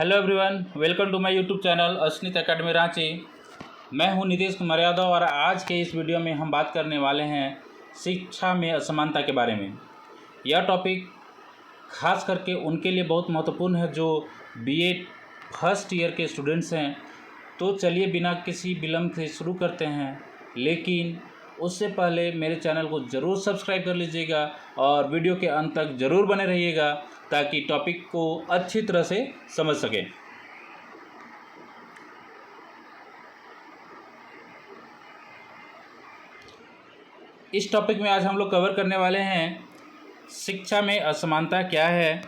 Hello everyone, welcome to my YouTube channel Asmit academy Ranchi. मैं हूं नितेश कुमार यादव और आज के इस वीडियो में हम बात करने वाले हैं शिक्षा में असमानता के बारे में। यह टॉपिक खास करके उनके लिए बहुत महत्वपूर्ण है जो बीए फर्स्ट ईयर के स्टूडेंट्स हैं। तो चलिए बिना किसी विलंब से शुरू करते हैं, लेकिन उससे पहले मेरे चैनल को ज़रूर सब्सक्राइब कर लीजिएगा और वीडियो के अंत तक ज़रूर बने रहिएगा ताकि टॉपिक को अच्छी तरह से समझ सकें। इस टॉपिक में आज हम लोग कवर करने वाले हैं शिक्षा में असमानता क्या है,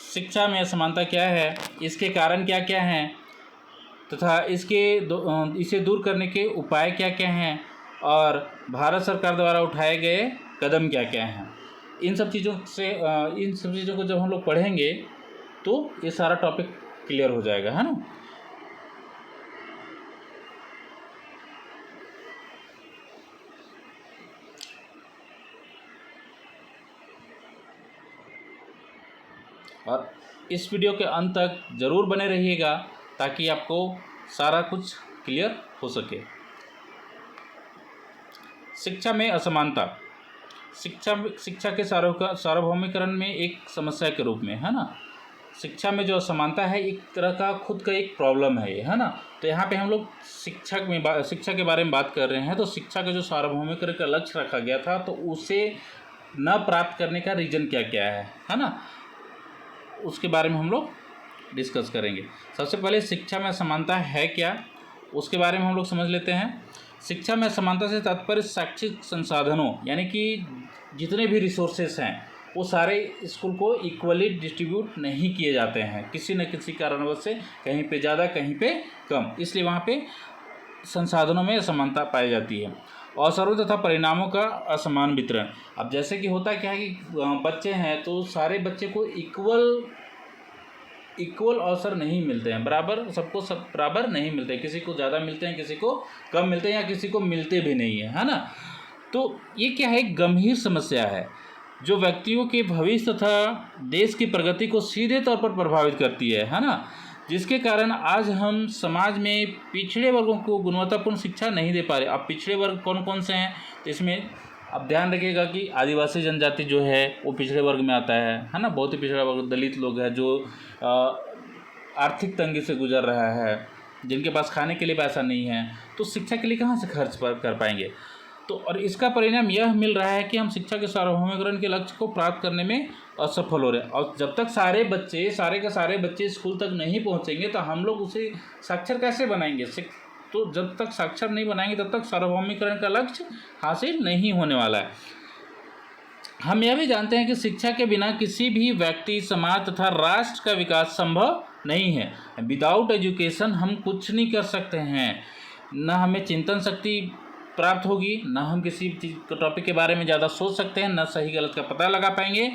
शिक्षा में असमानता क्या है, इसके कारण क्या क्या हैं तथा इसे दूर करने के उपाय क्या क्या हैं और भारत सरकार द्वारा उठाए गए कदम क्या क्या हैं। इन सब चीज़ों को जब हम लोग पढ़ेंगे तो ये सारा टॉपिक क्लियर हो जाएगा, है ना। और इस वीडियो के अंत तक ज़रूर बने रहिएगा ताकि आपको सारा कुछ क्लियर हो सके। शिक्षा में असमानता शिक्षा के सार्वभौमिकरण में एक समस्या के रूप में, है ना। शिक्षा में जो असमानता है एक तरह का खुद का एक प्रॉब्लम है ये, है ना। तो यहाँ पे हम लोग शिक्षा के बारे में बात कर रहे हैं। तो शिक्षा का जो सार्वभौमिकरण का लक्ष्य रखा गया था तो उसे न प्राप्त करने का रीज़न क्या क्या है ना, उसके बारे में हम लोग डिस्कस करेंगे। सबसे पहले शिक्षा में असमानता है क्या, उसके बारे में हम लोग समझ लेते हैं। शिक्षा में असमानता से तात्पर्य शैक्षिक संसाधनों यानी कि जितने भी रिसोर्सेस हैं वो सारे स्कूल को इक्वली डिस्ट्रीब्यूट नहीं किए जाते हैं, किसी न किसी कारणवश से कहीं पे ज़्यादा कहीं पे कम, इसलिए वहाँ पे संसाधनों में असमानता पाई जाती है। अवसरों तथा परिणामों का असमान वितरण। अब जैसे कि होता क्या है कि बच्चे हैं तो सारे बच्चे को इक्वल अवसर नहीं मिलते हैं, सबको बराबर नहीं मिलते हैं, किसी को ज़्यादा मिलते हैं, किसी को कम मिलते हैं या किसी को मिलते भी नहीं है ना। तो ये क्या है, एक गंभीर समस्या है जो व्यक्तियों के भविष्य तथा देश की प्रगति को सीधे तौर पर प्रभावित करती है ना। जिसके कारण आज हम समाज में पिछड़े वर्गों को गुणवत्तापूर्ण शिक्षा नहीं दे पा रहे। अब पिछड़े वर्ग कौन कौन से हैं तो इसमें अब ध्यान रखिएगा कि आदिवासी जनजाति जो है वो पिछड़े वर्ग में आता है ना। बहुत ही पिछड़ा वर्ग दलित लोग हैं जो आर्थिक तंगी से गुजर रहा है, जिनके पास खाने के लिए पैसा नहीं है, तो शिक्षा के लिए कहाँ से खर्च कर पाएंगे। तो और इसका परिणाम यह मिल रहा है कि हम शिक्षा के सार्वभौमिकरण के लक्ष्य को प्राप्त करने में असफल हो रहे हैं। और जब तक सारे के सारे बच्चे स्कूल तक नहीं पहुँचेंगे तो हम लोग उसे साक्षर कैसे बनाएंगे। तो जब तक साक्षर नहीं बनाएंगे तब तक सार्वभौमिकरण का लक्ष्य हासिल नहीं होने वाला है। हम यह भी जानते हैं कि शिक्षा के बिना किसी भी व्यक्ति, समाज तथा राष्ट्र का विकास संभव नहीं है। विदाउट एजुकेशन हम कुछ नहीं कर सकते हैं। न हमें चिंतन शक्ति प्राप्त होगी, न हम किसी टॉपिक के बारे में ज़्यादा सोच सकते हैं, न सही गलत का पता लगा पाएंगे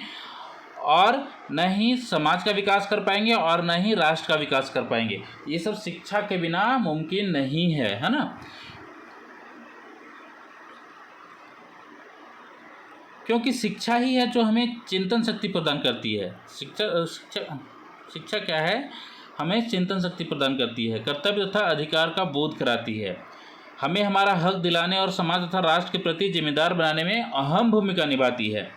और न ही समाज का विकास कर पाएंगे और न ही राष्ट्र का विकास कर पाएंगे। ये सब शिक्षा के बिना मुमकिन नहीं है ना। क्योंकि शिक्षा ही है जो हमें चिंतन शक्ति प्रदान करती है। शिक्षा क्या है, हमें चिंतन शक्ति प्रदान करती है, कर्तव्य तथा अधिकार का बोध कराती है, हमें हमारा हक दिलाने और समाज तथा राष्ट्र के प्रति जिम्मेदार बनाने में अहम भूमिका निभाती है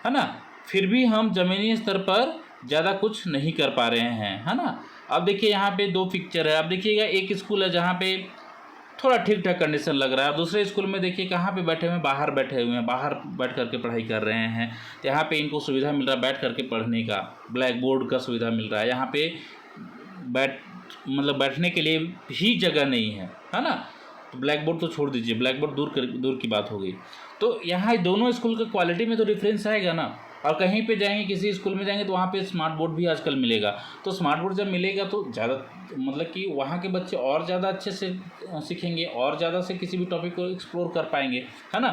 ना। फिर भी हम ज़मीनी स्तर पर ज़्यादा कुछ नहीं कर पा रहे हैं, है ना। अब देखिए यहाँ पे दो पिक्चर है। अब देखिएगा एक स्कूल है जहाँ पे थोड़ा ठीक ठाक कंडीशन लग रहा है, दूसरे स्कूल में देखिए कहाँ पे बैठे हुए हैं, बाहर बैठे हुए हैं, बाहर बैठ करके पढ़ाई कर रहे हैं। तो यहाँ पे इनको सुविधा मिल रहा है बैठ करके पढ़ने का, ब्लैक बोर्ड का सुविधा मिल रहा है। यहाँ पे बैठने के लिए भी जगह नहीं है ना। तो ब्लैक बोर्ड तो छोड़ दीजिए, ब्लैक बोर्ड दूर की बात हो गई। तो यहाँ दोनों स्कूल के क्वालिटी में तो डिफरेंस आएगा ना। और कहीं पे जाएंगे, किसी स्कूल में जाएंगे तो वहाँ पे स्मार्ट बोर्ड भी आजकल मिलेगा। तो स्मार्ट बोर्ड जब मिलेगा तो ज़्यादा कि वहाँ के बच्चे और ज़्यादा अच्छे से सीखेंगे और ज़्यादा से किसी भी टॉपिक को एक्सप्लोर कर पाएंगे, है ना।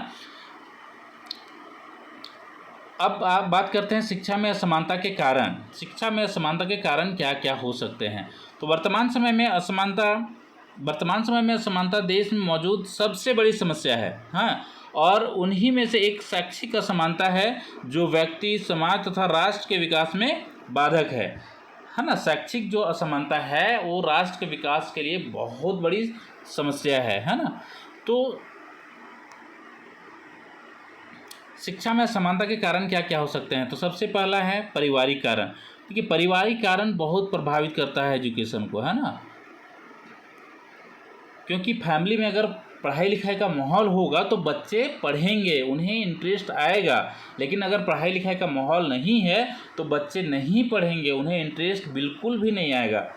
अब आप बात करते हैं शिक्षा में असमानता के कारण। शिक्षा में असमानता के कारण क्या क्या हो सकते हैं। तो वर्तमान समय में असमानता देश में मौजूद सबसे बड़ी समस्या है, हाँ। और उन्हीं में से एक शैक्षिक असमानता है जो व्यक्ति, समाज तथा राष्ट्र के विकास में बाधक है। है ना। शैक्षिक जो असमानता है वो राष्ट्र के विकास के लिए बहुत बड़ी समस्या है ना। तो शिक्षा में असमानता के कारण क्या क्या हो सकते हैं, तो सबसे पहला है पारिवारिक कारण। देखिए पारिवारिक कारण बहुत प्रभावित करता है एजुकेशन को, है ना, क्योंकि फैमिली में अगर पढ़ाई लिखाई का माहौल होगा तो बच्चे पढ़ेंगे, उन्हें इंटरेस्ट आएगा। लेकिन अगर पढ़ाई लिखाई का माहौल नहीं है तो बच्चे नहीं पढ़ेंगे, उन्हें इंटरेस्ट बिल्कुल भी नहीं आएगा।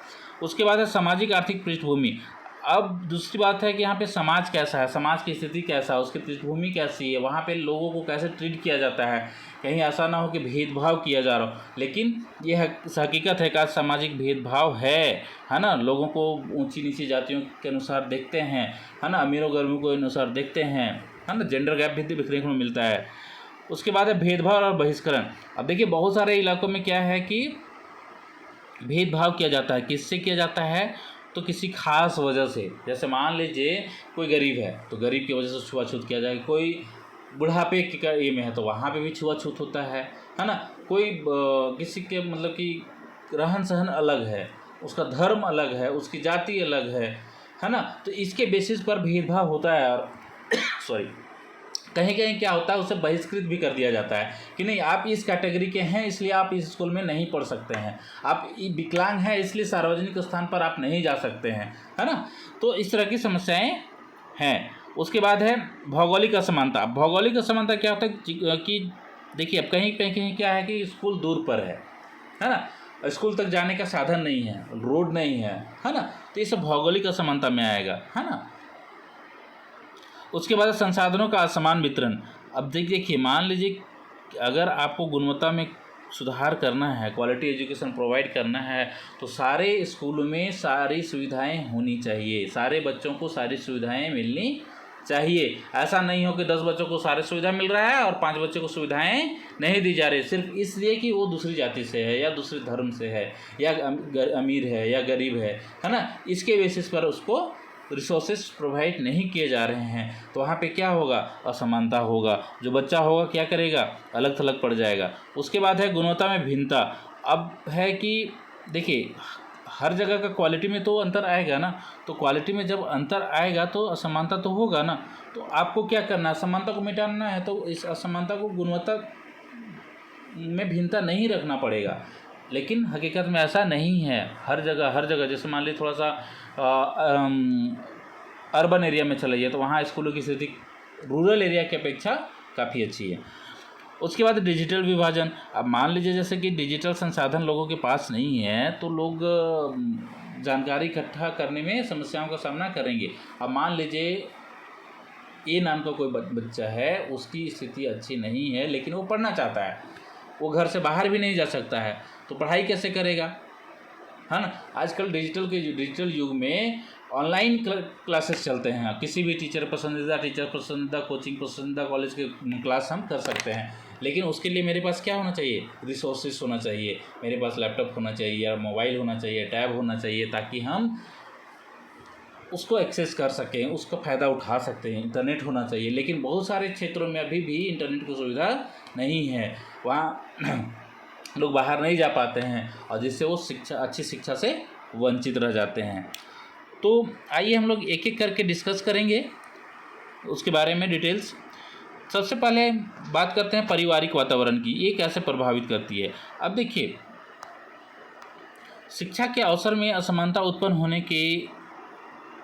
उसके बाद है सामाजिक आर्थिक पृष्ठभूमि। अब दूसरी बात है कि यहाँ पे समाज कैसा है, समाज की स्थिति कैसा है, उसकी पृष्ठभूमि कैसी है, वहाँ पे लोगों को कैसे ट्रीट किया जाता है, कहीं ऐसा ना हो कि भेदभाव किया जा रहा हो। लेकिन यह हकीकत है कि आज सामाजिक भेदभाव है ना। लोगों को ऊंची नीची जातियों के अनुसार देखते हैं, है ना, अमीरों गरीबों के अनुसार देखते हैं, है ना, जेंडर गैप भी देखने को मिलता है। उसके बाद है भेदभाव और बहिष्करण। अब देखिए बहुत सारे इलाकों में क्या है कि भेदभाव किया जाता है। किससे किया जाता है, तो किसी खास वजह से, जैसे मान लीजिए कोई गरीब है तो गरीब की वजह से छुआछूत किया जाए, कोई बुढ़ापे के ये में है तो वहाँ पे भी छुआछूत होता है ना। कोई किसी के मतलब कि रहन सहन अलग है, उसका धर्म अलग है, उसकी जाति अलग है ना, तो इसके बेसिस पर भेदभाव होता है। और सॉरी, कहीं कहीं क्या होता है उसे बहिष्कृत भी कर दिया जाता है कि नहीं आप इस कैटेगरी के हैं इसलिए आप इस स्कूल में नहीं पढ़ सकते हैं, आप विकलांग हैं इसलिए सार्वजनिक स्थान पर आप नहीं जा सकते हैं, है ना। तो इस तरह की समस्याएं हैं। उसके बाद है भौगोलिक असमानता। भौगोलिक असमानता क्या होता है कि देखिए अब कहीं कहीं क्या है कि स्कूल दूर पर है ना, स्कूल तक जाने का साधन नहीं है, रोड नहीं है ना, तो ये सब भौगोलिक असमानता में आएगा, है ना। उसके बाद संसाधनों का असमान वितरण। अब देखिए मान लीजिए अगर आपको गुणवत्ता में सुधार करना है, क्वालिटी एजुकेशन प्रोवाइड करना है, तो सारे स्कूलों में सारी सुविधाएं होनी चाहिए, सारे बच्चों को सारी सुविधाएं मिलनी चाहिए। ऐसा नहीं हो कि 10 बच्चों को सारी सुविधा मिल रहा है और 5 बच्चों को सुविधाएं नहीं दी जा रही, सिर्फ इसलिए कि वो दूसरी जाति से है या दूसरे धर्म से है या अमीर है या गरीब है ना। इसके बेसिस पर उसको रिसोर्सेज प्रोवाइड नहीं किए जा रहे हैं, तो वहाँ पे क्या होगा, असमानता होगा। जो बच्चा होगा क्या करेगा, अलग थलग पड़ जाएगा। उसके बाद है गुणवत्ता में भिन्नता। अब है कि देखिए हर जगह का क्वालिटी में तो अंतर आएगा ना, तो क्वालिटी में जब अंतर आएगा तो असमानता तो होगा ना। तो आपको क्या करना है, असमानता को मिटाना है तो इस असमानता को गुणवत्ता में भिन्नता नहीं रखना पड़ेगा। लेकिन हकीकत में ऐसा नहीं है। हर जगह जैसे मान लीजिए थोड़ा सा अर्बन एरिया में चला जाइए तो वहाँ स्कूलों की स्थिति रूरल एरिया की अपेक्षा काफ़ी अच्छी है। उसके बाद डिजिटल विभाजन। अब मान लीजिए जैसे कि डिजिटल संसाधन लोगों के पास नहीं है तो लोग जानकारी इकट्ठा करने में समस्याओं का सामना करेंगे। अब मान लीजिए ए नाम का कोई बच्चा है, उसकी स्थिति अच्छी नहीं है लेकिन वो पढ़ना चाहता है, वो घर से बाहर भी नहीं जा सकता है, तो पढ़ाई कैसे करेगा, है ना। आजकल डिजिटल युग में ऑनलाइन क्लासेस चलते हैं। किसी भी पसंदीदा कोचिंग पसंदीदा कॉलेज के क्लास हम कर सकते हैं। लेकिन उसके लिए मेरे पास क्या होना चाहिए, रिसोर्सेज होना चाहिए, मेरे पास लैपटॉप होना चाहिए या मोबाइल होना चाहिए, टैब होना चाहिए, ताकि हम उसको एक्सेस कर सकें, उसका फ़ायदा उठा सकते हैं। इंटरनेट होना चाहिए, लेकिन बहुत सारे क्षेत्रों में अभी भी इंटरनेट की सुविधा नहीं है, वहाँ लोग बाहर नहीं जा पाते हैं और जिससे वो अच्छी शिक्षा से वंचित रह जाते हैं। तो आइए हम लोग एक एक करके डिस्कस करेंगे उसके बारे में डिटेल्स। सबसे पहले बात करते हैं पारिवारिक वातावरण की, ये कैसे प्रभावित करती है। अब देखिए शिक्षा के अवसर में असमानता उत्पन्न होने के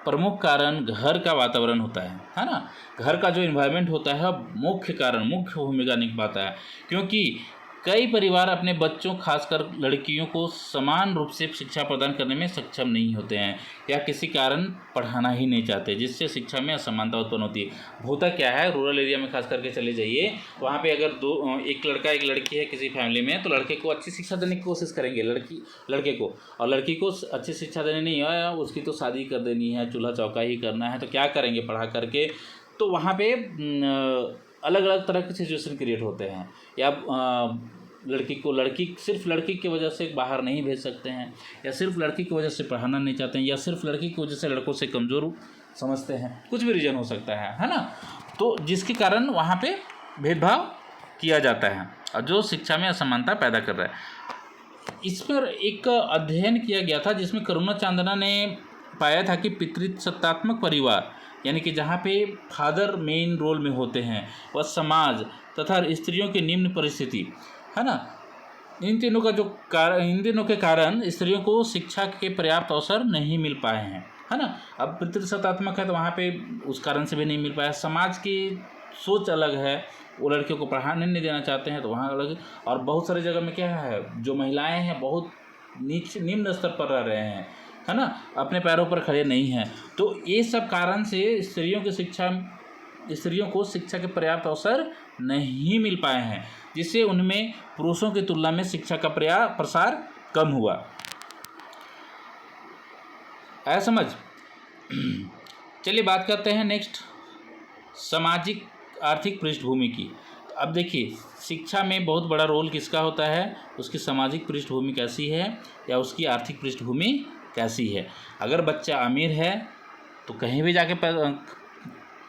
प्रमुख कारण घर का वातावरण होता है ना। घर का जो इन्वायरमेंट होता है मुख्य भूमिका निभाता है, क्योंकि कई परिवार अपने बच्चों खासकर लड़कियों को समान रूप से शिक्षा प्रदान करने में सक्षम नहीं होते हैं या किसी कारण पढ़ाना ही नहीं चाहते, जिससे शिक्षा में असमानता उत्पन्न होती है। होता क्या है, रूरल एरिया में खास करके चले जाइए, वहाँ पे अगर एक लड़का एक लड़की है किसी फैमिली में, तो लड़के को अच्छी शिक्षा देने की कोशिश करेंगे लड़के को, और लड़की को अच्छी शिक्षा देनी नहीं है, उसकी तो शादी कर देनी है, चूल्हा चौका ही करना है, तो क्या करेंगे पढ़ा करके। तो वहाँ पे अलग अलग तरह के सिचुएशन क्रिएट होते हैं। या सिर्फ लड़की की वजह से बाहर नहीं भेज सकते हैं, या सिर्फ लड़की की वजह से पढ़ाना नहीं चाहते हैं, या सिर्फ लड़की की वजह से लड़कों से कमज़ोर समझते हैं, कुछ भी रीज़न हो सकता है ना। तो जिसके कारण वहाँ पे भेदभाव किया जाता है और जो शिक्षा में असमानता पैदा कर रहा है। इस पर एक अध्ययन किया गया था जिसमें करुणा चांदना ने पाया था कि पितृसत्तात्मक परिवार यानी कि जहाँ पे फादर मेन रोल में होते हैं वह समाज तथा स्त्रियों की निम्न परिस्थिति है ना, इन तीनों के कारण स्त्रियों को शिक्षा के पर्याप्त अवसर नहीं मिल पाए हैं, है ना। अब पितृसत्तात्मक है तो वहाँ पे उस कारण से भी नहीं मिल पाया। समाज की सोच अलग है, वो लड़कियों को पढ़ाने नहीं देना चाहते हैं तो वहाँ अलग। और बहुत सारी जगह में क्या है, जो महिलाएं हैं बहुत निम्न स्तर पर रह रहे हैं, है ना, अपने पैरों पर खड़े नहीं हैं। तो ये सब कारण से स्त्रियों को शिक्षा के पर्याप्त अवसर नहीं मिल पाए हैं, जिससे उनमें पुरुषों की तुलना में शिक्षा का प्रसार कम हुआ। आया समझ। चलिए बात करते हैं नेक्स्ट सामाजिक आर्थिक पृष्ठभूमि की। तो अब देखिए शिक्षा में बहुत बड़ा रोल किसका होता है, उसकी सामाजिक पृष्ठभूमि कैसी है या उसकी आर्थिक पृष्ठभूमि कैसी है। अगर बच्चा अमीर है तो कहीं भी जाके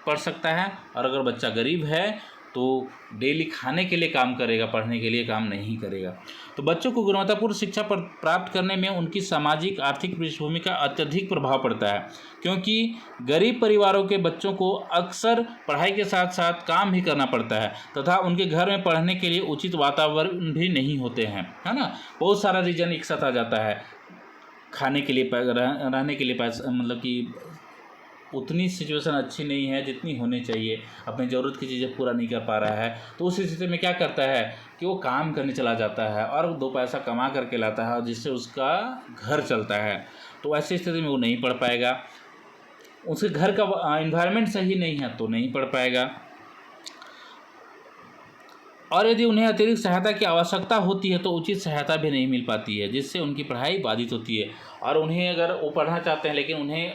पढ़ सकता है, और अगर बच्चा गरीब है तो डेली खाने के लिए काम करेगा, पढ़ने के लिए काम नहीं करेगा। तो बच्चों को गुणवत्तापूर्ण शिक्षा प्राप्त करने में उनकी सामाजिक आर्थिक पृष्ठभूमि का अत्यधिक प्रभाव पड़ता है, क्योंकि गरीब परिवारों के बच्चों को अक्सर पढ़ाई के साथ साथ काम भी करना पड़ता है तथा उनके घर में पढ़ने के लिए उचित वातावरण भी नहीं होते हैं, है ना। बहुत सारा रीजन एक साथ आ जाता है, खाने के लिए रहने के लिए पैसा, मतलब कि उतनी सिचुएशन अच्छी नहीं है जितनी होनी चाहिए, अपनी ज़रूरत की चीज़ें पूरा नहीं कर पा रहा है, तो उस स्थिति में क्या करता है कि वो काम करने चला जाता है और 2 पैसा कमा करके लाता है, जिससे उसका घर चलता है। तो ऐसी स्थिति में वो नहीं पढ़ पाएगा, उसके घर का एनवायरनमेंट सही नहीं है तो नहीं पढ़ पाएगा। और यदि उन्हें अतिरिक्त सहायता की आवश्यकता होती है तो उचित सहायता भी नहीं मिल पाती है, जिससे उनकी पढ़ाई बाधित होती है। और उन्हें अगर वो पढ़ना चाहते हैं लेकिन उन्हें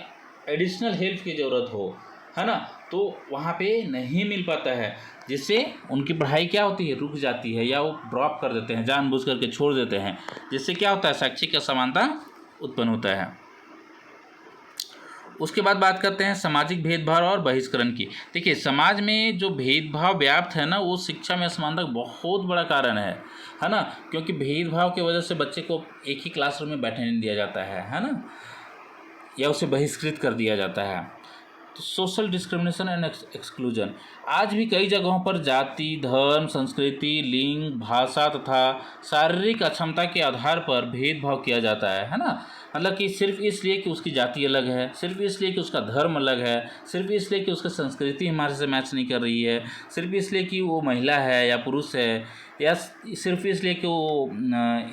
एडिशनल हेल्प की ज़रूरत हो, है ना, तो वहाँ पे नहीं मिल पाता है, जिससे उनकी पढ़ाई क्या होती है, रुक जाती है या वो ड्रॉप कर देते हैं, जानबूझ करके छोड़ देते हैं, जिससे क्या होता है, शैक्षिक असमानता उत्पन्न होता है। उसके बाद बात करते हैं सामाजिक भेदभाव और बहिष्करण की। देखिए समाज में जो भेदभाव व्याप्त है ना, वो शिक्षा में असमानता का बहुत बड़ा कारण है ना, क्योंकि भेदभाव की वजह से बच्चे को एक ही क्लासरूम में बैठने नहीं दिया जाता है ना, या उसे बहिष्कृत कर दिया जाता है। तो सोशल डिस्क्रिमिनेशन एंड एक्सक्लूजन, आज भी कई जगहों पर जाति, धर्म, संस्कृति, लिंग, भाषा तथा शारीरिक अक्षमता के आधार पर भेदभाव किया जाता है ना। मतलब कि सिर्फ इसलिए कि उसकी जाति अलग है, सिर्फ इसलिए कि उसका धर्म अलग है, सिर्फ इसलिए कि उसकी संस्कृति हमारे से मैच नहीं कर रही है, सिर्फ इसलिए कि वो महिला है या पुरुष है, या सिर्फ इसलिए कि वो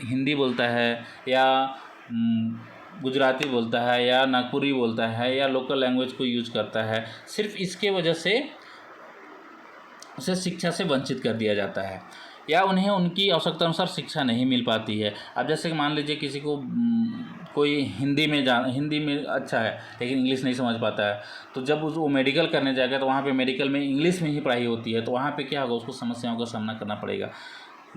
हिंदी बोलता है या गुजराती बोलता है या नागपुरी बोलता है या लोकल लैंग्वेज को यूज करता है, सिर्फ इसके वजह से उसे शिक्षा से वंचित कर दिया जाता है या उन्हें उनकी आवश्यकता अनुसार शिक्षा नहीं मिल पाती है। अब जैसे कि मान लीजिए किसी को कोई हिंदी में अच्छा है लेकिन इंग्लिश नहीं समझ पाता है, तो जब वो मेडिकल करने जाएगा तो वहाँ पे मेडिकल में इंग्लिश में ही पढ़ाई होती है, तो वहाँ पे क्या होगा, उसको समस्याओं का सामना करना पड़ेगा,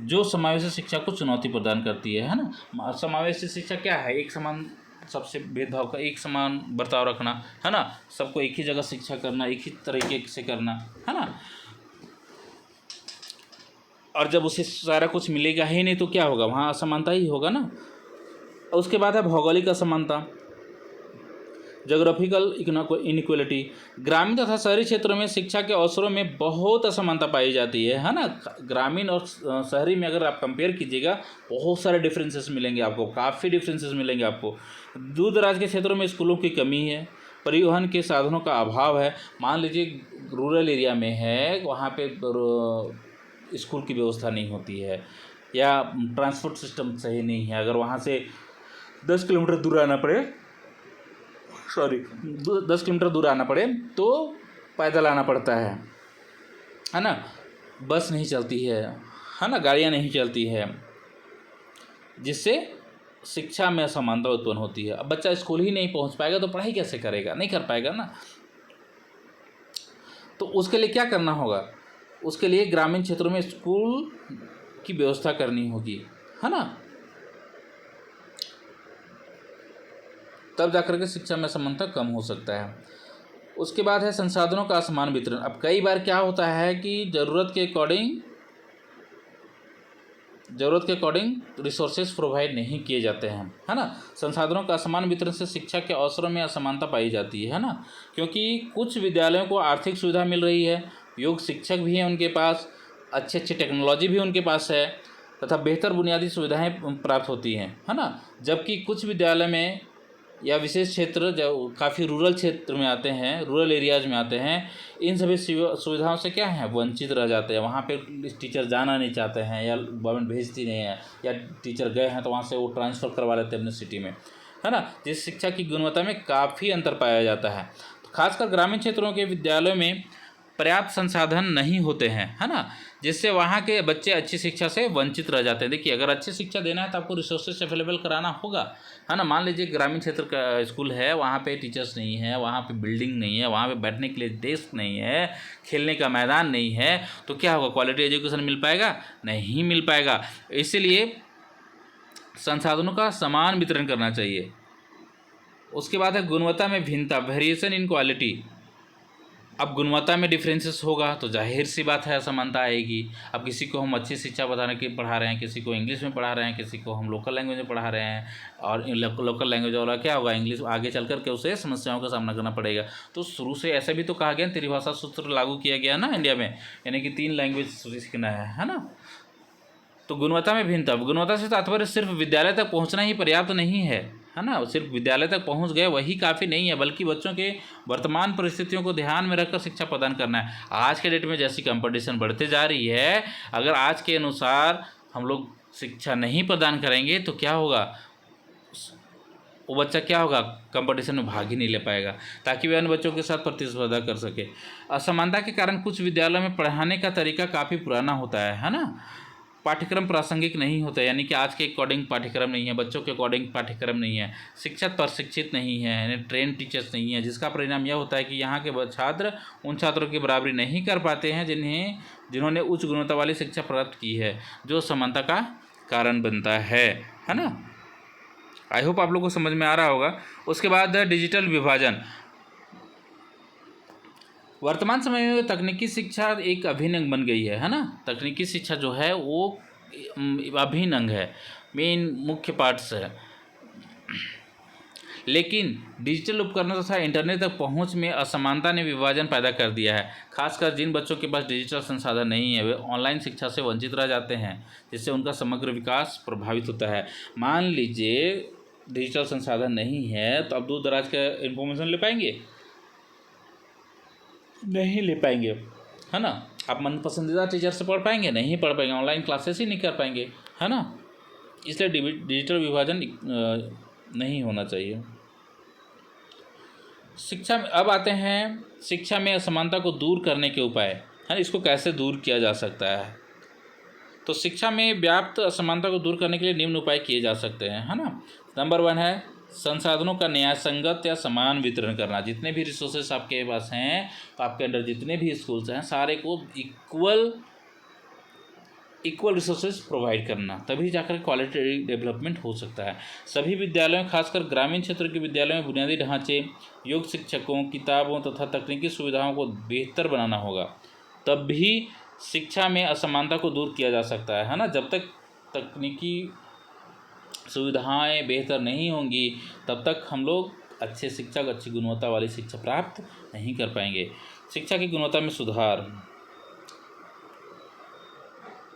जो समावेशी शिक्षा को चुनौती प्रदान करती है ना। समावेशी शिक्षा क्या है, एक समान, सबसे भेदभाव का एक समान बर्ताव रखना, है ना, सबको एक ही जगह शिक्षा करना, एक ही तरीके से करना, है ना। और जब उसे सारा कुछ मिलेगा ही नहीं तो क्या होगा, वहाँ असमानता ही होगा ना। उसके बाद है भौगोलिक असमानता, जोग्राफिकल इनइक्वलिटी। ग्रामीण तथा शहरी क्षेत्रों में शिक्षा के अवसरों में बहुत असमानता पाई जाती है ना। ग्रामीण और शहरी में अगर आप कंपेयर कीजिएगा बहुत सारे डिफरेंसेस मिलेंगे आपको, काफ़ी डिफरेंसेस मिलेंगे आपको। दूर दराज के क्षेत्रों में स्कूलों की कमी है, परिवहन के साधनों का अभाव है। मान लीजिए रूरल एरिया में है, वहाँ पे स्कूल की व्यवस्था नहीं होती है या ट्रांसपोर्ट सिस्टम सही नहीं है। अगर वहाँ से 10 किलोमीटर दूर आना पड़े 10 किलोमीटर दूर आना पड़े तो पैदल आना पड़ता है ना, बस नहीं चलती है ना, गाड़ियाँ नहीं चलती है, जिससे शिक्षा में असमानता उत्पन्न होती है। अब बच्चा स्कूल ही नहीं पहुंच पाएगा तो पढ़ाई कैसे करेगा, नहीं कर पाएगा ना। तो उसके लिए क्या करना होगा, उसके लिए ग्रामीण क्षेत्रों में स्कूल की व्यवस्था करनी होगी, है ना, तब जाकर के शिक्षा में असमानता कम हो सकता है। उसके बाद है संसाधनों का असमान वितरण। अब कई बार क्या होता है कि ज़रूरत के अकॉर्डिंग ज़रूरत के अकॉर्डिंग रिसोर्सेज प्रोवाइड नहीं किए जाते हैं, है ना। संसाधनों का असमान वितरण से शिक्षा के अवसरों में असमानता पाई जाती है ना, क्योंकि कुछ विद्यालयों को आर्थिक सुविधा मिल रही है, योग्य शिक्षक भी हैं उनके पास, अच्छी अच्छी टेक्नोलॉजी भी उनके पास है तथा बेहतर बुनियादी सुविधाएं प्राप्त होती हैं, है ना। जबकि कुछ विद्यालय में या विशेष क्षेत्र जो काफ़ी रूरल क्षेत्र में आते हैं, रूरल एरियाज़ में आते हैं, इन सभी सुविधाओं से क्या है, वंचित रह जाते हैं। वहाँ पे टीचर जाना नहीं चाहते हैं या गवर्नमेंट भेजती नहीं है, या टीचर गए हैं तो वहाँ से वो ट्रांसफ़र करवा लेते हैं अपनी सिटी में, है ना। जिस शिक्षा की गुणवत्ता में काफ़ी अंतर पाया जाता है। तो खासकर ग्रामीण क्षेत्रों के विद्यालयों में पर्याप्त संसाधन नहीं होते हैं, है ना, जिससे वहाँ के बच्चे अच्छी शिक्षा से वंचित रह जाते हैं। देखिए, अगर अच्छी शिक्षा देना है तो आपको रिसोर्सेज अवेलेबल कराना होगा, है ना। मान लीजिए ग्रामीण क्षेत्र का स्कूल है, वहाँ पे टीचर्स नहीं है, वहाँ पे बिल्डिंग नहीं है, वहाँ पे बैठने के लिए डेस्क नहीं है, खेलने का मैदान नहीं है, तो क्या होगा, क्वालिटी एजुकेशन मिल पाएगा? नहीं मिल पाएगा। इसीलिए संसाधनों का समान वितरण करना चाहिए। उसके बाद है गुणवत्ता में भिन्नता, वेरिएशन इन क्वालिटी। अब गुणवत्ता में डिफरेंसेस होगा तो जाहिर सी बात है असमानता आएगी। अब किसी को हम अच्छी शिक्षा पढ़ा रहे हैं, किसी को इंग्लिश में पढ़ा रहे हैं, किसी को हम लोकल लैंग्वेज में पढ़ा रहे हैं, और लोकल लैंग्वेज वाला क्या होगा, इंग्लिश आगे चल कर के उसे समस्याओं का सामना करना पड़ेगा। तो शुरू से ऐसा भी तो कहा गया, त्रिभाषा सूत्र लागू किया गया ना इंडिया में, यानी कि 3 लैंग्वेज सीखना है ना। तो गुणवत्ता में भिन्नता, गुणवत्ता से तात्पर्य सिर्फ विद्यालय तक पहुंचना ही पर्याप्त नहीं है, है ना। सिर्फ विद्यालय तक पहुंच गए वही काफ़ी नहीं है, बल्कि बच्चों के वर्तमान परिस्थितियों को ध्यान में रखकर शिक्षा प्रदान करना है। आज के डेट में जैसी कंपटीशन बढ़ते जा रही है, अगर आज के अनुसार हम लोग शिक्षा नहीं प्रदान करेंगे तो क्या होगा, वो बच्चा क्या होगा, कंपटीशन में भाग ही नहीं ले पाएगा, ताकि वे अन्य बच्चों के साथ प्रतिस्पर्धा कर सके। असमानता के कारण कुछ विद्यालयों में पढ़ाने का तरीका काफ़ी पुराना होता है ना। पाठ्यक्रम प्रासंगिक नहीं होता, यानी कि आज के अकॉर्डिंग पाठ्यक्रम नहीं है, बच्चों के अकॉर्डिंग पाठ्यक्रम नहीं है, शिक्षक प्रशिक्षित नहीं है, यानी ट्रेन टीचर्स नहीं है, जिसका परिणाम यह होता है कि यहाँ के छात्र उन छात्रों की बराबरी नहीं कर पाते हैं जिन्होंने उच्च गुणवत्ता वाली शिक्षा प्राप्त की है, जो समानता का कारण बनता है ना। आई होप आप लोग को समझ में आ रहा होगा। उसके बाद डिजिटल विभाजन। वर्तमान समय में तकनीकी शिक्षा एक अभिन्न अंग बन गई है ना। तकनीकी शिक्षा जो है वो अभिन्न अंग है, मेन मुख्य पार्ट्स है। लेकिन डिजिटल उपकरणों तथा इंटरनेट तक पहुंच में असमानता ने विभाजन पैदा कर दिया है। खासकर जिन बच्चों के पास डिजिटल संसाधन नहीं है, वे ऑनलाइन शिक्षा से वंचित रह जाते हैं, जिससे उनका समग्र विकास प्रभावित होता है। मान लीजिए डिजिटल संसाधन नहीं है तो आप दूर दराज का इन्फॉर्मेशन ले पाएंगे? नहीं ले पाएंगे, है ना। आप मन पसंदीदा टीचर से पढ़ पाएंगे? नहीं पढ़ पाएंगे, ऑनलाइन क्लासेस ही नहीं कर पाएंगे, है ना। इसलिए डिजिटल विभाजन नहीं होना चाहिए। शिक्षा में अब आते हैं, शिक्षा में असमानता को दूर करने के उपाय, है। इसको कैसे दूर किया जा सकता है? तो शिक्षा में व्याप्त असमानता को दूर करने के लिए निम्न उपाय किए जा सकते हैं, है ना। नंबर 1 है संसाधनों का न्यायसंगत या समान वितरण करना। जितने भी रिसोर्सेस आपके पास हैं, तो आपके अंडर जितने भी स्कूल्स हैं, सारे को इक्वल रिसोर्सेज प्रोवाइड करना, तभी जाकर क्वालिटी डेवलपमेंट हो सकता है। सभी विद्यालयों, खासकर ग्रामीण क्षेत्र के विद्यालयों में बुनियादी ढांचे, योग्य शिक्षकों, किताबों तथा तकनीकी सुविधाओं को बेहतर बनाना होगा, तब भी शिक्षा में असमानता को दूर किया जा सकता है ना। जब तक तकनीकी सुविधाएं बेहतर नहीं होंगी, तब तक हम लोग अच्छी गुणवत्ता वाली शिक्षा प्राप्त नहीं कर पाएंगे। शिक्षा की गुणवत्ता में सुधार,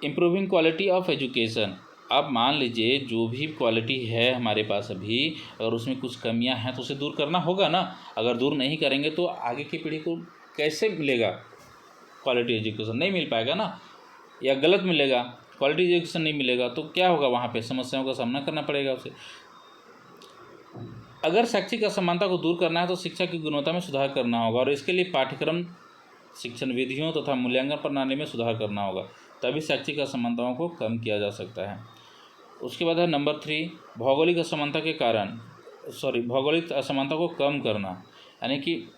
इम्प्रूविंग क्वालिटी ऑफ एजुकेशन। अब मान लीजिए जो भी क्वालिटी है हमारे पास अभी, अगर उसमें कुछ कमियां हैं तो उसे दूर करना होगा ना। अगर दूर नहीं करेंगे तो आगे की पीढ़ी को कैसे मिलेगा क्वालिटी एजुकेशन? नहीं मिल पाएगा ना, या गलत मिलेगा, क्वालिटी एजुकेशन नहीं मिलेगा तो क्या होगा, वहाँ पे समस्याओं का सामना करना पड़ेगा उसे। अगर शैक्षिक असमानता को दूर करना है तो शिक्षा की गुणवत्ता में सुधार करना होगा, और इसके लिए पाठ्यक्रम, शिक्षण विधियों तथा मूल्यांकन प्रणाली में सुधार करना होगा, तभी शैक्षिक असमानताओं को कम किया जा सकता है। उसके बाद है नंबर 3, भौगोलिक असमानता को कम करना। यानी कि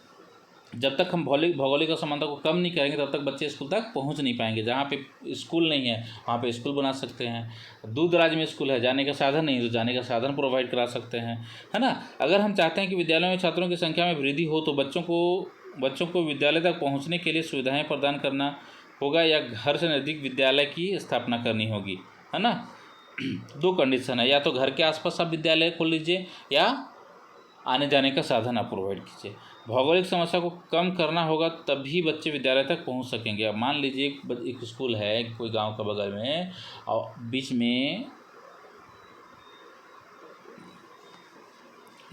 जब तक हम भौगोलिक असमानता को कम नहीं करेंगे, तब तक बच्चे स्कूल तक पहुंच नहीं पाएंगे। जहाँ पे स्कूल नहीं है वहाँ पे स्कूल बना सकते हैं। दूर दराज में स्कूल है, जाने का साधन नहीं है तो जाने का साधन प्रोवाइड करा सकते हैं, है ना। अगर हम चाहते हैं कि विद्यालयों में छात्रों की संख्या में वृद्धि हो, तो बच्चों को विद्यालय तक पहुँचने के लिए सुविधाएँ प्रदान करना होगा, या घर से नज़दीक विद्यालय की स्थापना करनी होगी, है ना। दो कंडीशन है, या तो घर के आसपास आप विद्यालय खोल लीजिए या आने जाने का साधन आप प्रोवाइड कीजिए। भौगोलिक समस्या को कम करना होगा, तभी बच्चे विद्यालय तक पहुंच सकेंगे। अब मान लीजिए एक स्कूल है कोई गांव का बगल में और बीच में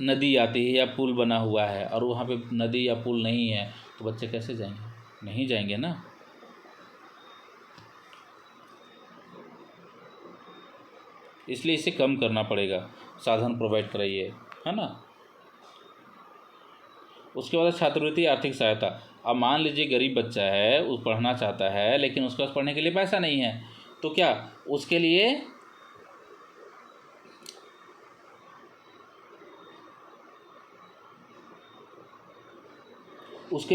नदी आती है या पुल बना हुआ है और वहाँ पे नदी या पुल नहीं है, तो बच्चे कैसे जाएंगे? नहीं जाएंगे ना। इसलिए इसे कम करना पड़ेगा, साधन प्रोवाइड कराइए, है ना। उसके बाद छात्रवृत्ति आर्थिक सहायता। अब मान लीजिए गरीब बच्चा है, वो पढ़ना चाहता है लेकिन उसके पास पढ़ने के लिए पैसा नहीं है, तो क्या उसके लिए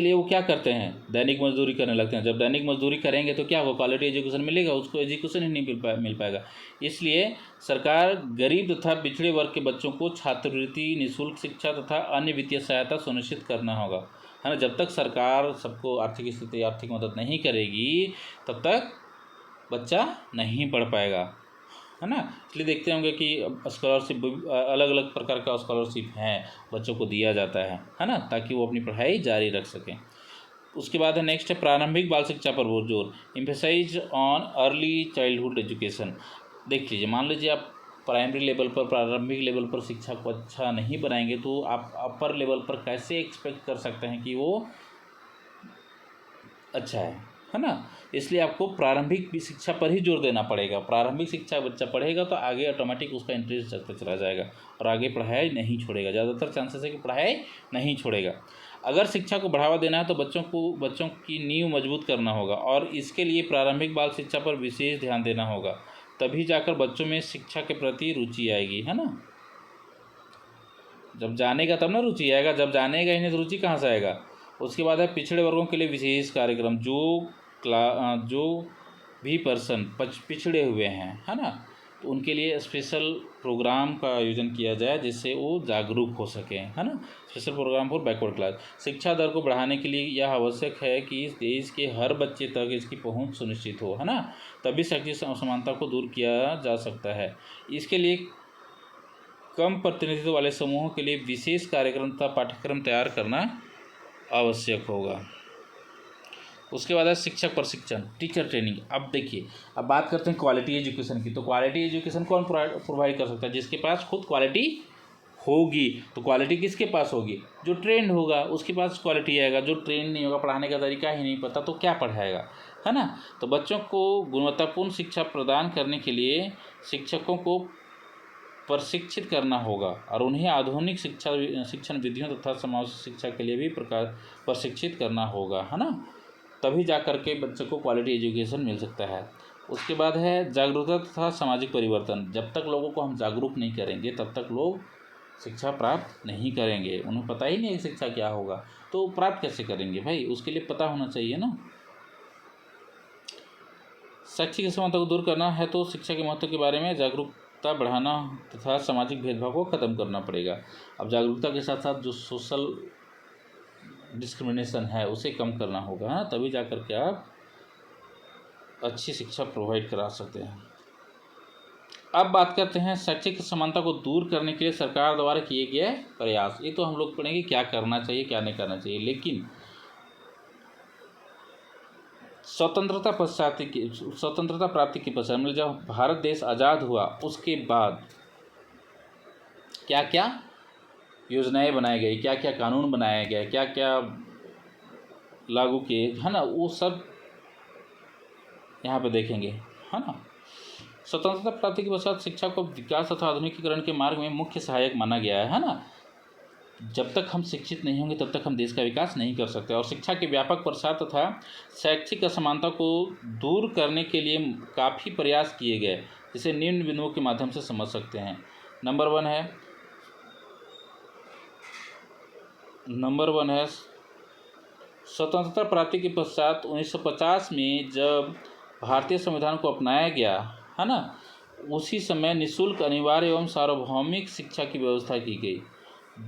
वो क्या करते हैं? दैनिक मजदूरी करने लगते हैं। जब दैनिक मजदूरी करेंगे तो क्या होगा? क्वालिटी एजुकेशन मिलेगा? उसको एजुकेशन ही नहीं मिल पाएगा। इसलिए सरकार गरीब तथा पिछड़े वर्ग के बच्चों को छात्रवृत्ति, निःशुल्क शिक्षा तथा अन्य वित्तीय सहायता सुनिश्चित करना होगा, है ना। जब तक सरकार सबको आर्थिक स्थिति, आर्थिक मदद नहीं करेगी, तब तक बच्चा नहीं पढ़ पाएगा, है ना। इसलिए देखते होंगे कि स्कॉलरशिप, अलग अलग प्रकार का स्कॉलरशिप हैं, बच्चों को दिया जाता है ना, ताकि वो अपनी पढ़ाई जारी रख सकें। उसके बाद है नेक्स्ट है प्रारंभिक बाल शिक्षा पर जोर, emphasise on early childhood education. देख लीजिए, मान लीजिए आप प्राइमरी लेवल पर, प्रारंभिक लेवल पर शिक्षा को अच्छा नहीं बनाएंगे तो आप अपर लेवल पर कैसे एक्सपेक्ट कर सकते हैं कि वो अच्छा है ना। इसलिए आपको प्रारंभिक शिक्षा पर ही जोर देना पड़ेगा। प्रारंभिक शिक्षा बच्चा पढ़ेगा तो आगे ऑटोमेटिक उसका इंटरेस्ट जगता चला जाएगा और आगे पढ़ाई नहीं छोड़ेगा। ज़्यादातर चांसेस है कि पढ़ाई नहीं छोड़ेगा। अगर शिक्षा को बढ़ावा देना है तो बच्चों की नींव मजबूत करना होगा और इसके लिए प्रारंभिक बाल शिक्षा पर विशेष ध्यान देना होगा, तभी जाकर बच्चों में शिक्षा के प्रति रुचि आएगी, है ना। जब जानेगा तब ना रुचि आएगा, जब जानेगा ही नहीं तो रुचि कहाँ से आएगा। उसके बाद है पिछड़े वर्गों के लिए विशेष कार्यक्रम। जो भी पर्सन पिछड़े हुए हैं, है ना, तो उनके लिए स्पेशल प्रोग्राम का आयोजन किया जाए जिससे वो जागरूक हो सकें, है ना। Special programme for backward class. शिक्षा दर को बढ़ाने के लिए यह आवश्यक है कि इस देश के हर बच्चे तक इसकी पहुंच सुनिश्चित हो, है ना, तभी शैक्षिक असमानता को दूर किया जा सकता है। इसके लिए कम प्रतिनिधित्व वाले समूहों के लिए विशेष कार्यक्रम तथा पाठ्यक्रम तैयार करना आवश्यक होगा। उसके बाद है शिक्षक प्रशिक्षण, टीचर ट्रेनिंग। अब देखिए, अब बात करते हैं क्वालिटी एजुकेशन की। तो क्वालिटी एजुकेशन कौन प्रोवाइड कर सकता है? जिसके पास खुद क्वालिटी होगी। तो क्वालिटी किसके पास होगी? जो ट्रेंड होगा उसके पास क्वालिटी आएगा। जो ट्रेंड नहीं होगा, पढ़ाने का तरीका ही नहीं पता, तो क्या पढ़ाएगा, है ना। तो बच्चों को गुणवत्तापूर्ण शिक्षा प्रदान करने के लिए शिक्षकों को प्रशिक्षित करना होगा और उन्हें आधुनिक शिक्षण विधियों तथा समावेशी शिक्षा के लिए भी प्रशिक्षित करना होगा, है ना। तभी जा कर के बच्चों को क्वालिटी एजुकेशन मिल सकता है। उसके बाद है जागरूकता तथा सामाजिक परिवर्तन। जब तक लोगों को हम जागरूक नहीं करेंगे तब तक लोग शिक्षा प्राप्त नहीं करेंगे। उन्हें पता ही नहीं शिक्षा क्या होगा, तो प्राप्त कैसे करेंगे भाई? उसके लिए पता होना चाहिए ना। शैक्षिक असमानता को दूर करना है तो शिक्षा के महत्व के बारे में जागरूकता बढ़ाना तथा सामाजिक भेदभाव को खत्म करना पड़ेगा। अब जागरूकता के साथ साथ जो सोशल डिस्क्रिमिनेशन है उसे कम करना होगा, है, तभी जा कर के आप अच्छी शिक्षा प्रोवाइड करा सकते हैं। अब बात करते हैं शैक्षिक असमानता को दूर करने के लिए सरकार द्वारा किए गए प्रयास। ये तो हम लोग पढ़ेंगे क्या करना चाहिए क्या नहीं करना चाहिए, लेकिन स्वतंत्रता प्राप्ति के पश्चात, मतलब जब भारत देश आज़ाद हुआ उसके बाद क्या क्या योजनाएं बनाई गई, क्या क्या कानून बनाया गया, क्या क्या लागू किए, है ना, वो सब यहाँ पे देखेंगे, है ना। स्वतंत्रता प्राप्ति के पश्चात शिक्षा को विकास तथा आधुनिकीकरण के मार्ग में मुख्य सहायक माना गया है ना। जब तक हम शिक्षित नहीं होंगे तब तक हम देश का विकास नहीं कर सकते। और शिक्षा के व्यापक प्रसार तथा शैक्षिक असमानता को दूर करने के लिए काफ़ी प्रयास किए गए, जिसे निम्न बिंदुओं के माध्यम से समझ सकते हैं। नंबर वन है स्वतंत्रता प्राप्ति के पश्चात 1950 में जब भारतीय संविधान को अपनाया गया, है ना, उसी समय निःशुल्क, अनिवार्य एवं सार्वभौमिक शिक्षा की व्यवस्था की गई।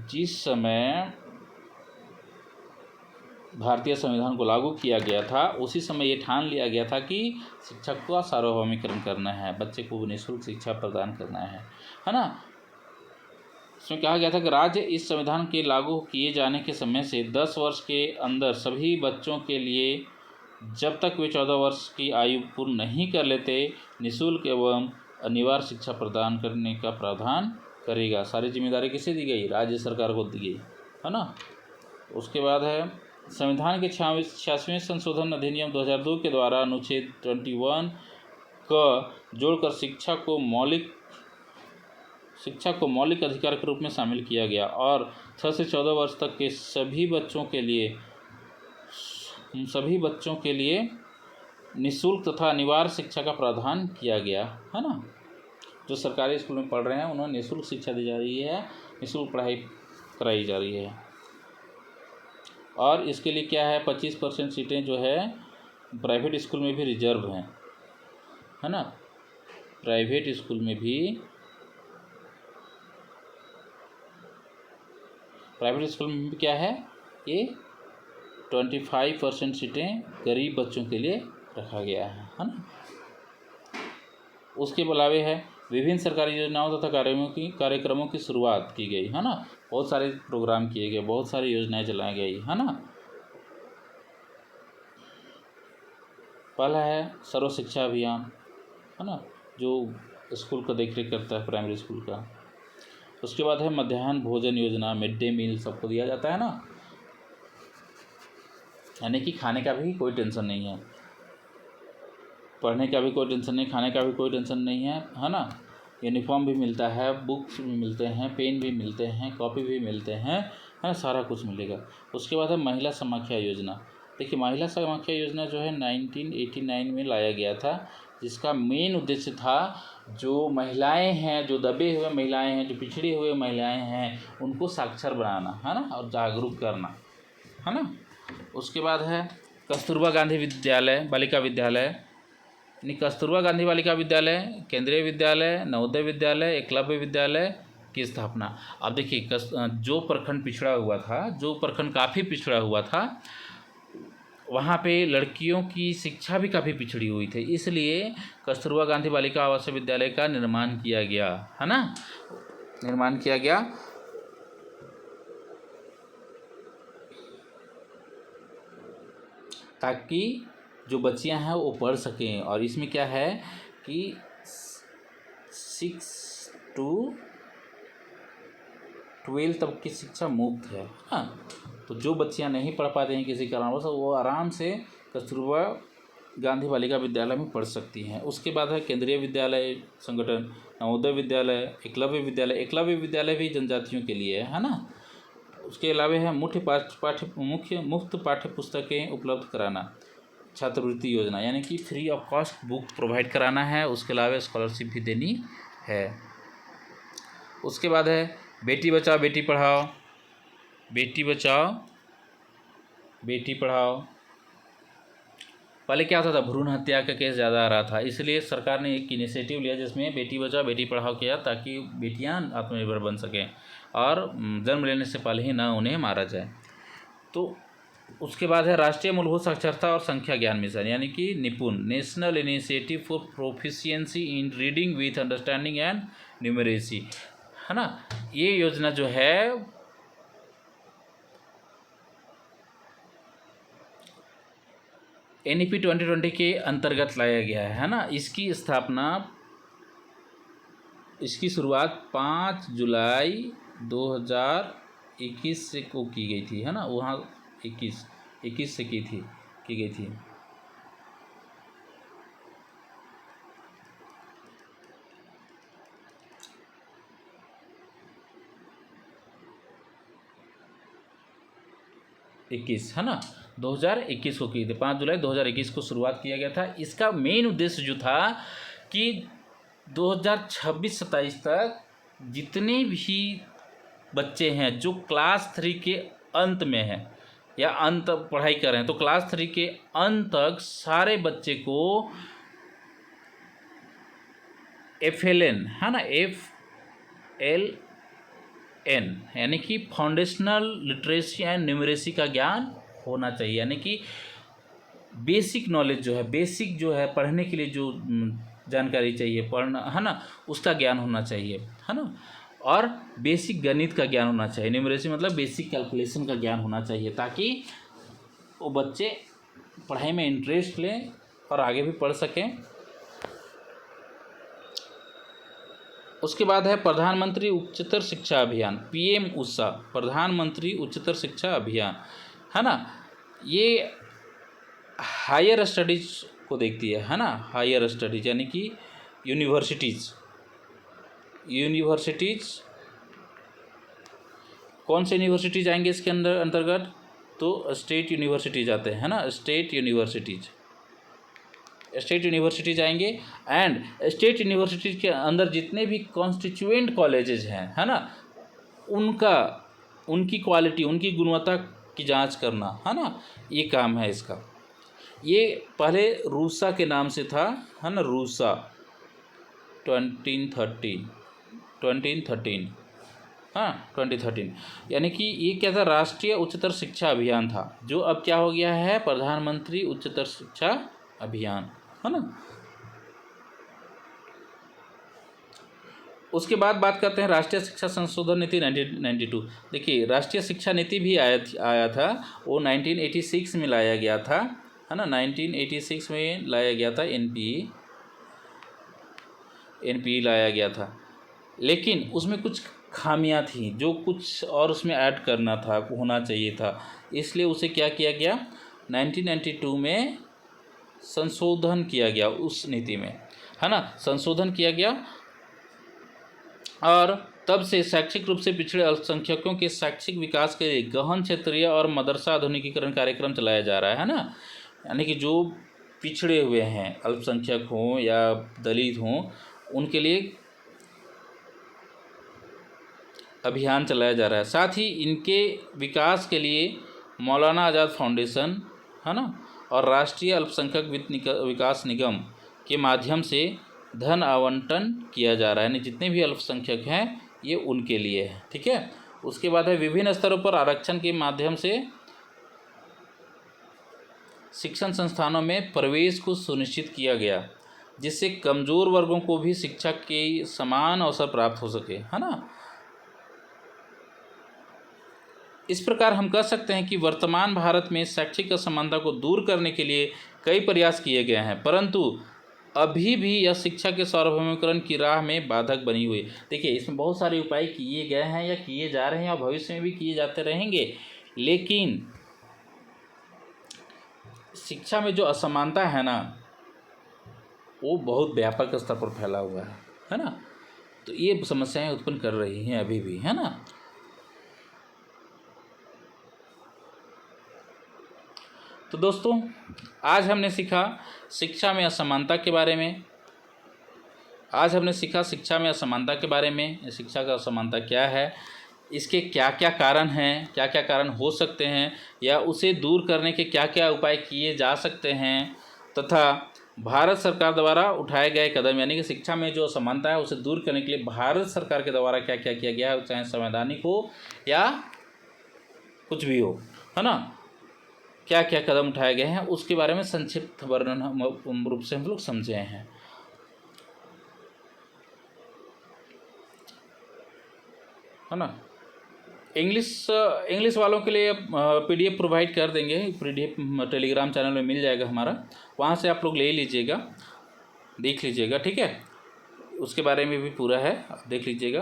जिस समय भारतीय संविधान को लागू किया गया था, उसी समय ये ठान लिया गया था कि शिक्षा का सार्वभौमिकरण करना है, बच्चे को निःशुल्क शिक्षा प्रदान करना है ना। इसमें कहा गया था कि राज्य इस संविधान के लागू किए जाने के समय से 10 वर्ष के अंदर सभी बच्चों के लिए, जब तक वे 14 वर्ष की आयु पूर्ण नहीं कर लेते, निःशुल्क एवं अनिवार्य शिक्षा प्रदान करने का प्रावधान करेगा। सारी जिम्मेदारी किसे दी गई? राज्य सरकार को दी गई, है ना। उसके बाद है संविधान के 86वें संशोधन अधिनियम 2002 के द्वारा अनुच्छेद 21 क जोड़कर शिक्षा को मौलिक अधिकार के रूप में शामिल किया गया और 6 से 14 वर्ष तक के सभी बच्चों के लिए निःशुल्क तथा अनिवार्य शिक्षा का प्रावधान किया गया, है ना। जो सरकारी स्कूल में पढ़ रहे हैं उन्हें निःशुल्क शिक्षा दी जा रही है, निःशुल्क पढ़ाई कराई जा रही है। और इसके लिए क्या है, 25% सीटें जो है प्राइवेट स्कूल में भी रिजर्व हैं, है ना। प्राइवेट स्कूल में भी क्या है, ये 25% सीटें गरीब बच्चों के लिए रखा गया है ना। उसके अलावे है विभिन्न सरकारी योजनाओं तथा कार्यक्रमों की शुरुआत की गई, है ना। बहुत सारे प्रोग्राम किए गए, बहुत सारी योजनाएं चलाई गई, है ना। पहला है सर्व शिक्षा अभियान, है ना, जो स्कूल का देखरेख करता है, प्राइमरी स्कूल का। उसके बाद है मध्याह्न भोजन योजना, मिड डे मील सबको दिया जाता है ना, यानी कि खाने का भी कोई टेंशन नहीं है, पढ़ने का भी कोई टेंशन नहीं, खाने का भी कोई टेंशन नहीं है ना। यूनिफॉर्म भी मिलता है, बुक्स भी मिलते हैं, पेन भी मिलते हैं, कॉपी भी मिलते हैं, है ना, सारा कुछ मिलेगा। उसके बाद है महिला समाख्या योजना। देखिए महिला समाख्या योजना जो है 1989 में लाया गया था, जिसका मेन उद्देश्य था जो महिलाएं हैं, जो दबे हुए महिलाएं हैं, जो पिछड़ी हुए महिलाएं हैं, उनको साक्षर बनाना, है ना, और जागरूक करना, है ना। उसके बाद है कस्तूरबा गांधी विद्यालय बालिका विद्यालय, यानी कस्तूरबा गांधी बालिका विद्यालय, केंद्रीय विद्यालय, नवोदय विद्यालय, एकलव्य विद्यालय की स्थापना। अब देखिए जो प्रखंड पिछड़ा हुआ था, जो प्रखंड काफ़ी पिछड़ा हुआ था, वहाँ पे लड़कियों की शिक्षा भी काफ़ी पिछड़ी हुई थी, इसलिए कस्तूरबा गांधी बालिका आवासीय विद्यालय का निर्माण किया गया, है ना, निर्माण किया गया। ताकि जो बच्चियां हैं वो पढ़ सकें। और इसमें क्या है कि 6 to 12 तक की शिक्षा मुफ्त है, हाँ। तो जो बच्चियां नहीं पढ़ पाते हैं किसी कारणवश, वो आराम से कस्तूरबा गांधी बालिका विद्यालय में पढ़ सकती हैं। उसके बाद है केंद्रीय विद्यालय संगठन, नवोदय विद्यालय, एकलव्य विद्यालय। एकलव्य विद्यालय भी जनजातियों के लिए है ना। उसके अलावा है मुफ्त पाठ्य पुस्तकें उपलब्ध कराना, छात्रवृत्ति योजना, यानी कि free of cost book provide कराना है। उसके अलावा स्कॉलरशिप भी देनी है। उसके बाद है बेटी बचाओ बेटी पढ़ाओ, बेटी बचाओ बेटी पढ़ाओ। पहले क्या होता था, भ्रूण हत्या का केस ज़्यादा आ रहा था, इसलिए सरकार ने एक इनिशिएटिव लिया जिसमें बेटी बचाओ बेटी पढ़ाओ किया, ताकि बेटियां आत्मनिर्भर बन सकें और जन्म लेने से पहले ही ना उन्हें मारा जाए। तो उसके बाद है राष्ट्रीय मूलभूत साक्षरता और संख्या ज्ञान मिशन, यानी कि निपुण, national initiative for proficiency in reading with understanding and numeracy, है ना। ये योजना जो है NEP 2020 के अंतर्गत लाया गया है ना। इसकी शुरुआत 5 जुलाई 2021 से को की गई थी, है ना। वहाँ 21 से की गई थी। इक्कीस, है ना, 2021 को की थी। 5 जुलाई 2021 को शुरुआत किया गया था। इसका मेन उद्देश्य जो था कि 2026-27 तक जितने भी बच्चे हैं जो क्लास 3 के अंत में हैं या अंत पढ़ाई कर रहे हैं, तो क्लास 3 के अंत तक सारे बच्चे को FLN, है ना, FLN यानी कि फाउंडेशनल लिटरेसी एंड न्यूमरेसी का ज्ञान होना चाहिए, यानी कि बेसिक नॉलेज जो है, बेसिक जो है पढ़ने के लिए जो जानकारी चाहिए, पढ़ना है ना, उसका ज्ञान होना चाहिए, है ना। और बेसिक गणित का ज्ञान होना चाहिए, न्यूमरेसी मतलब बेसिक कैलकुलेशन का ज्ञान होना चाहिए, ताकि वो बच्चे पढ़ाई में इंटरेस्ट लें और आगे भी पढ़ सकें। उसके बाद है प्रधानमंत्री उच्चतर शिक्षा अभियान, PM उषा, प्रधानमंत्री उच्चतर शिक्षा अभियान, है ना। ये हायर स्टडीज़ को देखती है ना, हायर स्टडीज यानी कि यूनिवर्सिटीज़ कौन से यूनिवर्सिटीज़ आएंगे इसके अंतर्गत, तो स्टेट यूनिवर्सिटीज़ आते हैं, है ना, स्टेट यूनिवर्सिटीज़ आएंगे। एंड स्टेट यूनिवर्सिटीज़ के अंदर जितने भी कॉन्स्टिट्यूएंट कॉलेजेस हैं, है ना, उनकी क्वालिटी, उनकी गुणवत्ता की जांच करना, है ना, ये काम है इसका। ये पहले रूसा के नाम से था, है ना, रूसा 2013, हाँ 2013, यानी कि ये क्या था, राष्ट्रीय उच्चतर शिक्षा अभियान था, जो अब क्या हो गया है, प्रधानमंत्री उच्चतर शिक्षा अभियान, है ना। उसके बाद बात करते हैं राष्ट्रीय शिक्षा संशोधन नीति 1992। देखिए राष्ट्रीय शिक्षा नीति भी आया था, वो 1986 में लाया गया था, है ना, 1986 में लाया गया था, एनपीई लाया गया था, लेकिन उसमें कुछ खामियां थी, जो कुछ और उसमें ऐड करना था, होना चाहिए था, इसलिए उसे क्या किया गया, 1992 में संशोधन किया गया, उस नीति में, है ना, संशोधन किया गया। और तब से शैक्षिक रूप से पिछड़े अल्पसंख्यकों के शैक्षिक विकास के लिए गहन क्षेत्रीय और मदरसा आधुनिकीकरण कार्यक्रम चलाया जा रहा है ना, यानी कि जो पिछड़े हुए हैं, अल्पसंख्यक हों या दलित हों, उनके लिए अभियान चलाया जा रहा है। साथ ही इनके विकास के लिए मौलाना आज़ाद फाउंडेशन, है ना, और राष्ट्रीय अल्पसंख्यक वित्त विकास निगम के माध्यम से धन आवंटन किया जा रहा है, यानी जितने भी अल्पसंख्यक हैं ये उनके लिए है, ठीक है। उसके बाद है विभिन्न स्तरों पर आरक्षण के माध्यम से शिक्षण संस्थानों में प्रवेश को सुनिश्चित किया गया, जिससे कमज़ोर वर्गों को भी शिक्षा के समान अवसर प्राप्त हो सके, है ना। इस प्रकार हम कह सकते हैं कि वर्तमान भारत में शैक्षिक असमानता को दूर करने के लिए कई प्रयास किए गए हैं, परंतु अभी भी यह शिक्षा के सार्वभौमिकरण की राह में बाधक बनी हुई। देखिए इसमें बहुत सारे उपाय किए गए हैं या किए जा रहे हैं और भविष्य में भी किए जाते रहेंगे, लेकिन शिक्षा में जो असमानता है ना, वो बहुत व्यापक स्तर पर फैला हुआ है ना, तो ये समस्याएं उत्पन्न कर रही हैं अभी भी, है ना। तो दोस्तों आज हमने सीखा शिक्षा में असमानता के बारे में, शिक्षा में असमानता के बारे में, शिक्षा का असमानता क्या है, इसके क्या क्या कारण हैं, क्या क्या कारण हो सकते हैं, या उसे दूर करने के क्या क्या उपाय किए जा सकते हैं, तथा भारत सरकार द्वारा उठाए गए कदम, यानी कि शिक्षा में जो असमानता है उसे दूर करने के लिए भारत सरकार के द्वारा क्या क्या किया गया है, चाहे संवैधानिक हो या कुछ भी हो, है ना, क्या क्या कदम उठाए गए हैं, उसके बारे में संक्षिप्त वर्णन रूप से हम लोग समझे हैं, है ना। इंग्लिश वालों के लिए PDF प्रोवाइड कर देंगे, PDF टेलीग्राम चैनल में मिल जाएगा हमारा, वहाँ से आप लोग ले लीजिएगा, देख लीजिएगा, ठीक है। उसके बारे में भी पूरा है, आप देख लीजिएगा।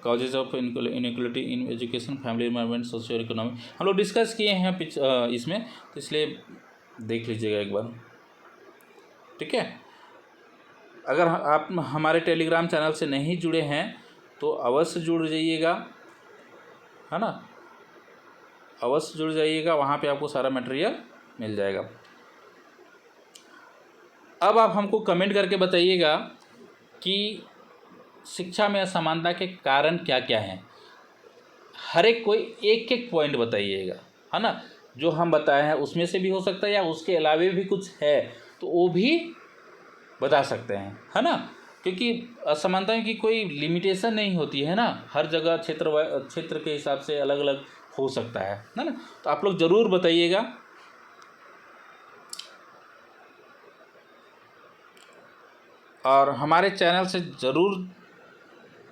Causes of inequality in education, family environment, socio economic, हम लोग डिस्कस किए हैं इसमें, तो इसलिए देख लीजिएगा एक बार, ठीक है। अगर आप हमारे टेलीग्राम चैनल से नहीं जुड़े हैं तो अवश्य जुड़ जाइएगा, है ना, अवश्य जुड़ जाइएगा, वहाँ पे आपको सारा मटेरियल मिल जाएगा। अब आप हमको कमेंट करके बताइएगा कि शिक्षा में असमानता के कारण क्या क्या हैं, हर एक कोई एक एक पॉइंट बताइएगा, है ना, जो हम बताए हैं उसमें से भी हो सकता है या उसके अलावा भी कुछ है तो वो भी बता सकते हैं, है ना, क्योंकि असमानता की कोई लिमिटेशन नहीं होती है ना, हर जगह क्षेत्र के हिसाब से अलग अलग हो सकता है ना। तो आप लोग ज़रूर बताइएगा। और हमारे चैनल से ज़रूर,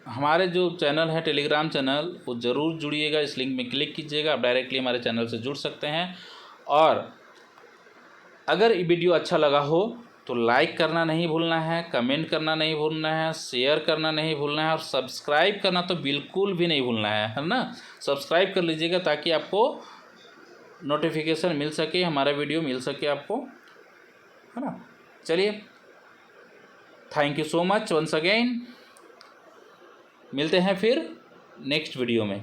हमारे जो चैनल है टेलीग्राम चैनल, वो ज़रूर जुड़िएगा। इस लिंक में क्लिक कीजिएगा, आप डायरेक्टली हमारे चैनल से जुड़ सकते हैं। और अगर ये वीडियो अच्छा लगा हो तो लाइक करना नहीं भूलना है, कमेंट करना नहीं भूलना है, शेयर करना नहीं भूलना है, और सब्सक्राइब करना तो बिल्कुल भी नहीं भूलना है ना। सब्सक्राइब कर लीजिएगा ताकि आपको नोटिफिकेशन मिल सके, हमारा वीडियो मिल सके आपको, है ना। चलिए, thank you so much once again. मिलते हैं फिर नेक्स्ट वीडियो में।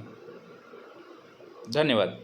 धन्यवाद।